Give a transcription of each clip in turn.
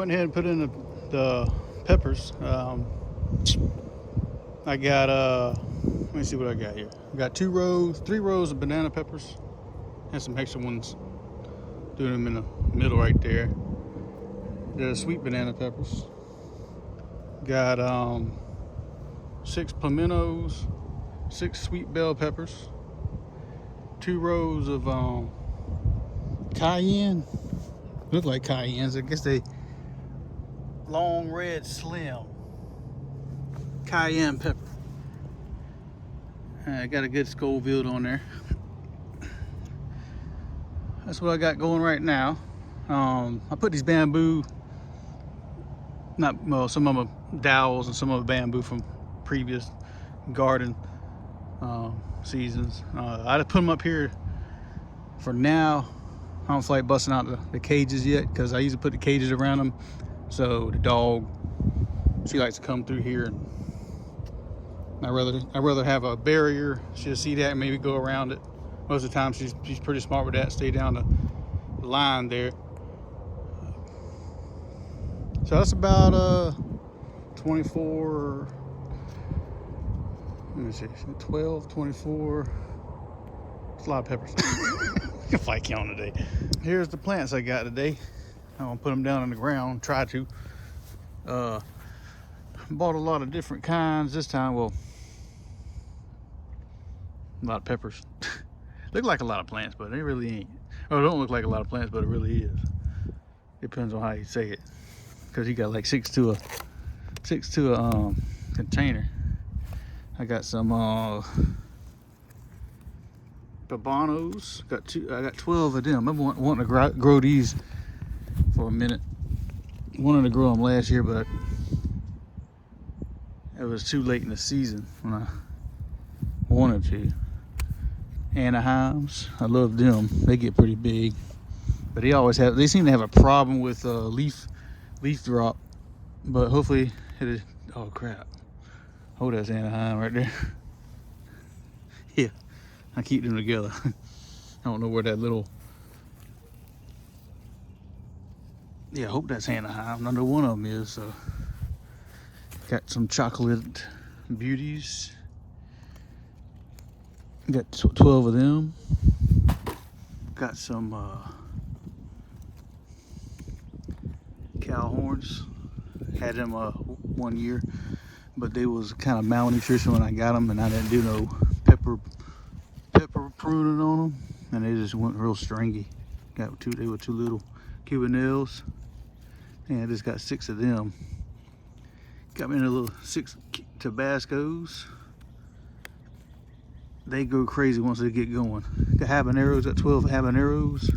went ahead and put in the peppers. I got let me see what I got here. I got 3 rows of banana peppers and some extra ones. Doing them in the middle right there. The sweet banana peppers. Got 6 pimentos, 6 sweet bell peppers, 2 rows of cayenne. Look like cayennes. I guess they long red slim cayenne pepper. I got a good Scoville on there. That's what I got going right now. I put these bamboo, some of them dowels and some of the bamboo from previous garden seasons. I just put them up here for now. I don't feel like busting out the cages yet because I usually put the cages around them. So the dog, she likes to come through here, and I'd rather have a barrier. She'll see that and maybe go around it. Most of the time she's pretty smart with that. Stay down the line there. So that's about 24. Let me see, 12, 24. It's a lot of peppers. If I count today. Here's the plants I got today. I'm gonna put them down on the ground. Try to. Bought a lot of different kinds this time. Well, a lot of peppers. Look like a lot of plants, but they really ain't. Oh, it don't look like a lot of plants, but it really is. Depends on how you say it. Cause he got like 6 to a container. I got some Babanos. I got 12 of them. I've been wanting to grow these for a minute. Wanted to grow them last year, but it was too late in the season when I wanted to. Anaheims, I love them. They get pretty big, but they seem to have a problem with leaf drop. But hopefully it. Oh crap! Oh, that's Anaheim right there. Yeah, I keep them together. I don't know where that little. Yeah, I hope that's Anaheim. I know one of them is. So got some chocolate beauties. Got 12 of them. Got some cow horns. Had them 1 year, but they was kind of malnutrition when I got them, and I didn't do no pepper pruning on them, and they just went real stringy. They were 2 little Cubanelles, and I just got 6 of them. Got me in a little 6 Tabascos. They go crazy once they get going. The habaneros, got 12 habaneros.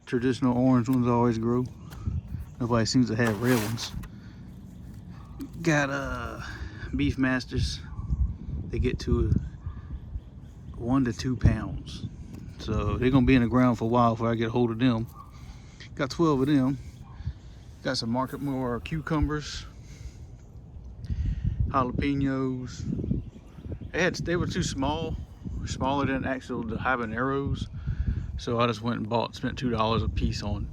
Traditional orange ones always grow. Nobody seems to have red ones. Got beef masters. They get to 1 to 2 pounds. So they're gonna be in the ground for a while before I get a hold of them. Got 12 of them. Got some market more cucumbers, jalapenos. They were too small, smaller than the habaneros. So I just went and spent $2 a piece on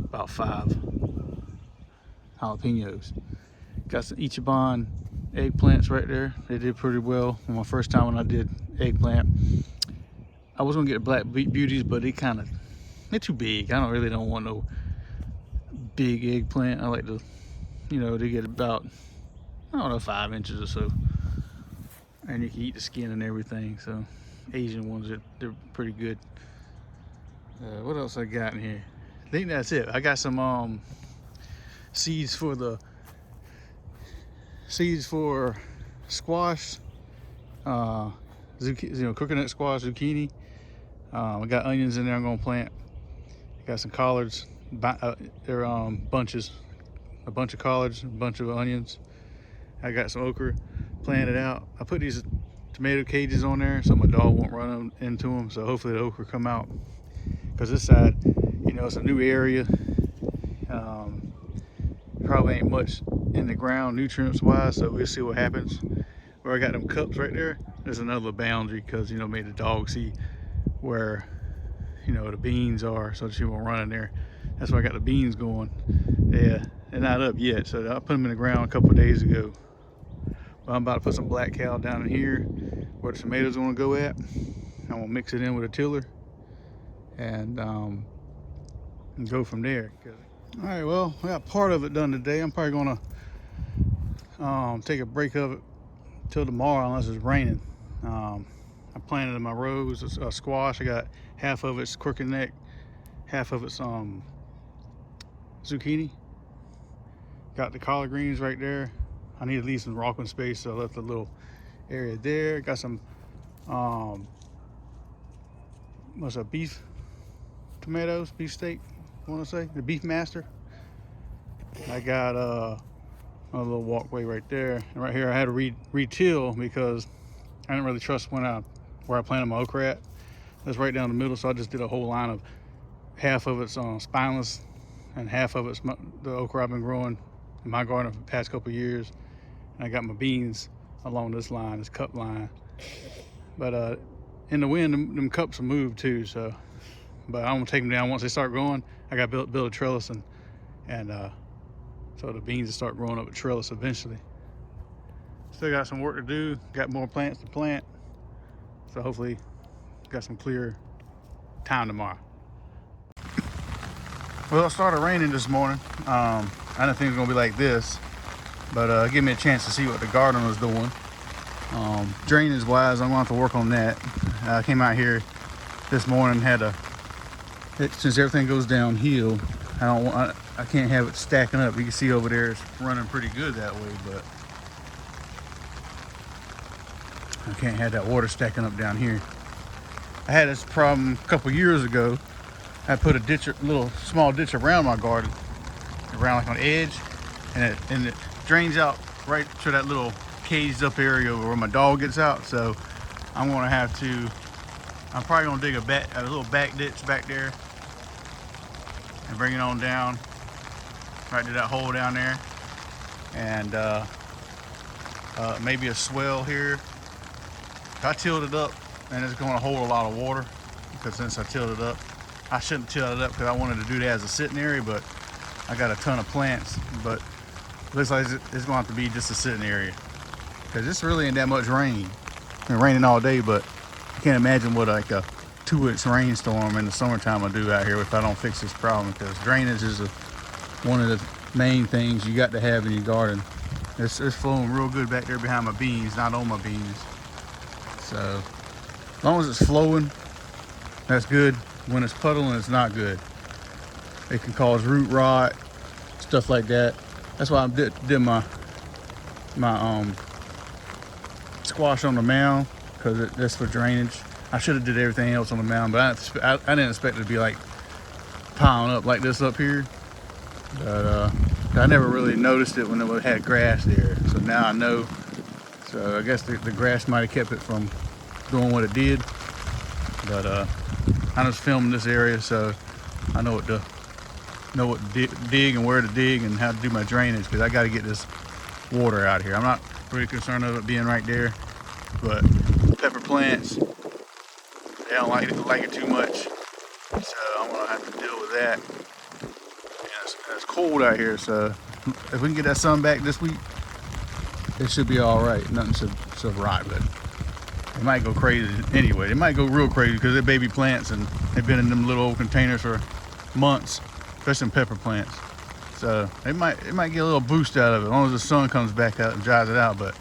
about 5 jalapenos. Got some Ichiban eggplants right there. They did pretty well on my first time when I did eggplant. I was gonna get black beauties, but they're too big. I don't want no big eggplant. I like to, they get about, 5 inches or so. And you can eat the skin and everything. So Asian ones, they're pretty good. What else I got in here? I think that's it. I got some seeds for squash, coconut squash, zucchini. I got onions in there I'm gonna plant. Got some collards. They're bunches, a bunch of collards, a bunch of onions. I got some okra planted out. I put these tomato cages on there so my dog won't run into them. So hopefully the okra come out. Because this side, it's a new area. Probably ain't much in the ground nutrients wise, so we'll see what happens. Where I got them cups right there, there's another boundary because made the dog see where the beans are, so she won't run in there That's why I got the beans going. Yeah, they're not up yet, so I put them in the ground a couple of days ago. But I'm about to put some black cow down in here where the tomatoes are gonna go at. I'm gonna mix it in with a tiller and go from there. All right, well, I got part of it done today. I'm probably gonna take a break of it till tomorrow unless it's raining. I planted in my rows a squash. I got half of it's crooked neck, half of it's zucchini. Got the collard greens right there. I need to leave some walking space, so I left a little area there. Got some what's that, beef tomatoes, beef steak, I want to say, the Beef Master. I got a little walkway right there, and right here I had to re-till because I didn't really trust where I planted my okra at. That's right down the middle, so I just did a whole line of half of it's spineless and half of it's the okra I've been growing in my garden for the past couple of years. And I got my beans along this line, this cup line. But in the wind, them cups will move too. So, but I'm gonna take them down once they start growing. I got to build a trellis and so the beans will start growing up a trellis eventually. Still got some work to do. Got more plants to plant. So hopefully, got some clear time tomorrow. Well, it started raining this morning. I didn't think it was gonna be like this, but it gave me a chance to see what the garden was doing. Drainage wise, I'm gonna have to work on that. I came out here this morning, since everything goes downhill, I can't have it stacking up. You can see over there it's running pretty good that way, but I can't have that water stacking up down here. I had this problem a couple years ago. I put a little small ditch around my garden, around like on the edge, and it drains out right to that little caged up area where my dog gets out. So I'm probably gonna dig a little back ditch back there and bring it on down right to that hole down there, and maybe a swell here. I tilled it up, and it's going to hold a lot of water because since I tilled it up, I shouldn't till it up because I wanted to do that as a sitting area, but I got a ton of plants. But it looks like it's going to have to be just a sitting area because it's really ain't that much rain. It's been raining all day, but I can't imagine what like a 2-inch rainstorm in the summertime will do out here if I don't fix this problem, because drainage is one of the main things you got to have in your garden. It's flowing real good back there behind my beans, not on my beans. So as long as it's flowing, that's good. When it's puddling, it's not good. It can cause root rot, stuff like that. That's why I did my squash on the mound, because that's for drainage. I should have did everything else on the mound, but I didn't expect it to be like piling up like this up here. But I never really noticed it when it had grass there. So now I know. So I guess the grass might have kept it from doing what it did. But I just filmed this area, so I know what to dig and where to dig and how to do my drainage, because I got to get this water out here. I'm not really concerned of it being right there, but pepper plants, they don't like it too much, so I'm gonna have to deal with that. And it's cold out here, so if we can get that sun back this week, it should be all right. Nothing should rot, but it might go crazy anyway. It might go real crazy because they're baby plants and they've been in them little old containers for months, especially pepper plants. So it might get a little boost out of it as long as the sun comes back out and dries it out. But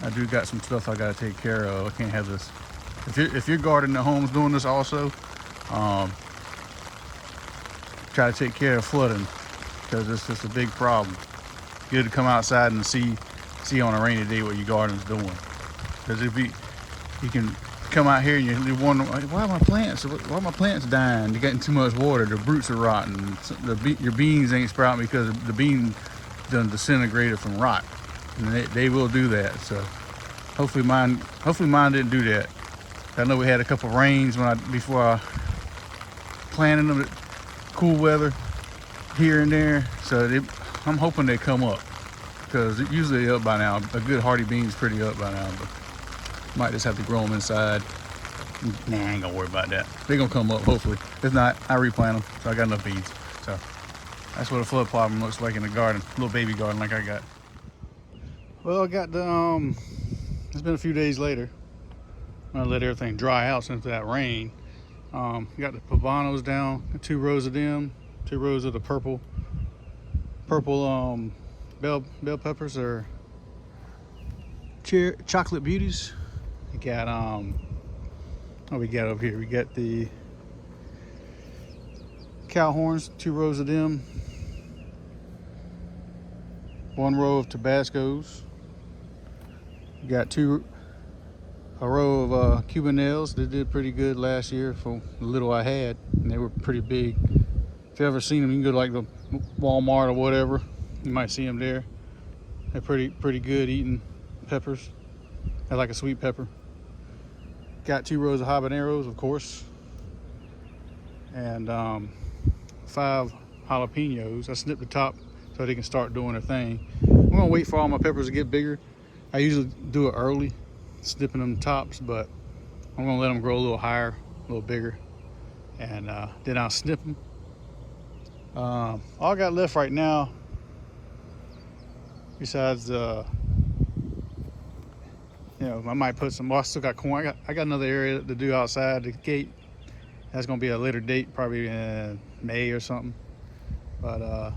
I do got some stuff I got to take care of. I can't have this. If your garden at home's doing this also, try to take care of flooding, because it's just a big problem. Good to come outside and see on a rainy day what your garden's doing. Because if you can come out here and you're wondering, why are my plants dying? They're getting too much water. The roots are rotting. Your beans ain't sprouting because the bean done disintegrated from rot, and they will do that. So hopefully mine didn't do that. I know we had a couple rains before I planted them. Cool weather here and there, so I'm hoping they come up, because usually they're up by now. A good hardy bean's pretty up by now, but might just have to grow them inside. Nah, I ain't gonna worry about that. They're gonna come up hopefully. If not, I replant them, so I got enough beans. So that's what a flood problem looks like in the garden, little baby garden like I got. Well, I got the it's been a few days later. I let everything dry out since that rain. Got the pobonos down, 2 rows of them, 2 rows of the purple bell peppers or chocolate beauties. We got what we got over here? We got the cow horns, 2 rows of them, 1 row of Tabascos. We got a row of Cuban nails. They did pretty good last year for the little I had, and they were pretty big. If you ever seen them, you can go to like the Walmart or whatever. You might see them there. They're pretty good eating peppers. I like a sweet pepper. Got 2 rows of habaneros, of course, and 5 jalapenos. I snipped the top so they can start doing their thing. I'm gonna wait for all my peppers to get bigger. I usually do it early, snipping them tops, but I'm gonna let them grow a little higher, a little bigger, and then I'll snip them. All I got left right now, besides you know, I might put some. Well, I still got corn. I got another area to do outside the gate. That's gonna be a later date, probably in May or something. But I'm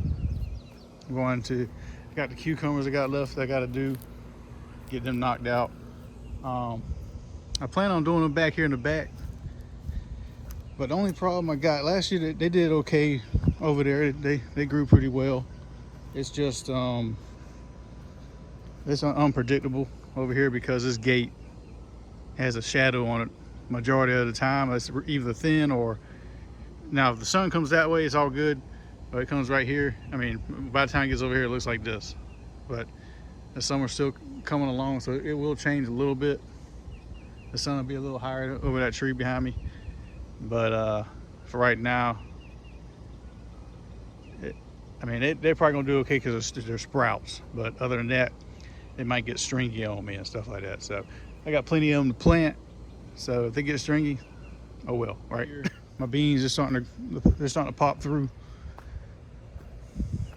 going to. I got the cucumbers I got left. I got to do, get them knocked out. I plan on doing them back here in the back. But the only problem I got last year, they did okay over there. They grew pretty well. It's just it's unpredictable over here because this gate has a shadow on it majority of the time. It's either thin or, now if the sun comes that way, it's all good, but it comes right here. I mean, by the time it gets over here, it looks like this. But the summer's still coming along, so it will change a little bit. The sun will be a little higher over that tree behind me, but for right now, I mean, they're probably gonna do okay because they're sprouts, but other than that, they might get stringy on me and stuff like that. So I got plenty of them to plant, so if they get stringy, oh well, right? My beans are starting to pop through.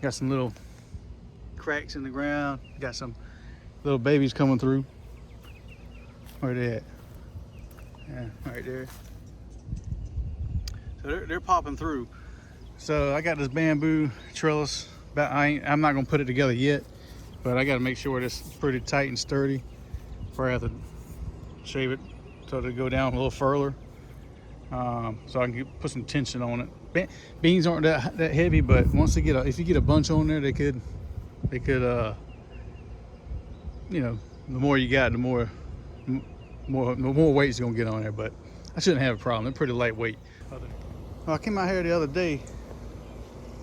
Got some little cracks in the ground. Got some little babies coming through. Where they at? Yeah, right there. So they're popping through. So I got this bamboo trellis. I'm not gonna put it together yet, but I got to make sure it's pretty tight and sturdy before I have to shave it so it'll go down a little further, so I can put some tension on it. Beans aren't that heavy, but once they if you get a bunch on there, they could you know, the more you got, the more weight's gonna get on there. But I shouldn't have a problem. They're pretty lightweight. I came out here the other day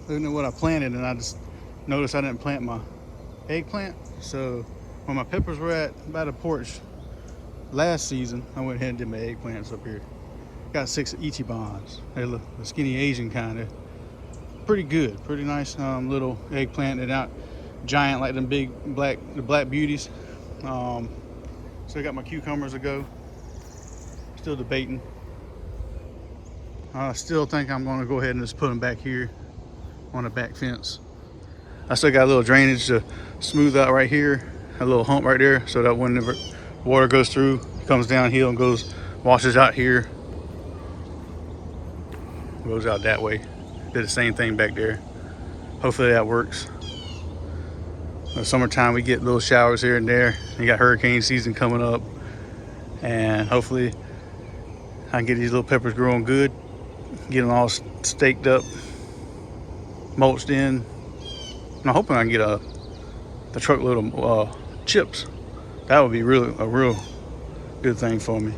looking at what I planted, and I just noticed I didn't plant my eggplant. So where my peppers were at by the porch last season, I went ahead and did my eggplants up here. Got 6 Ichibans. They're the skinny Asian kind. They're pretty good, pretty nice little eggplant. They're not giant like them big the black beauties. So I got my cucumbers to go. Still debating. I still think I'm going to go ahead and just put them back here on the back fence. I still got a little drainage to smooth out right here, a little hump right there, so that when the water goes through, it comes downhill and washes out here, goes out that way. Did the same thing back there. Hopefully that works. In the summertime, we get little showers here and there. You got hurricane season coming up, and hopefully I can get these little peppers growing good, get them all staked up, mulched in. I'm hoping I can get a truckload of chips. That would be a real good thing for me.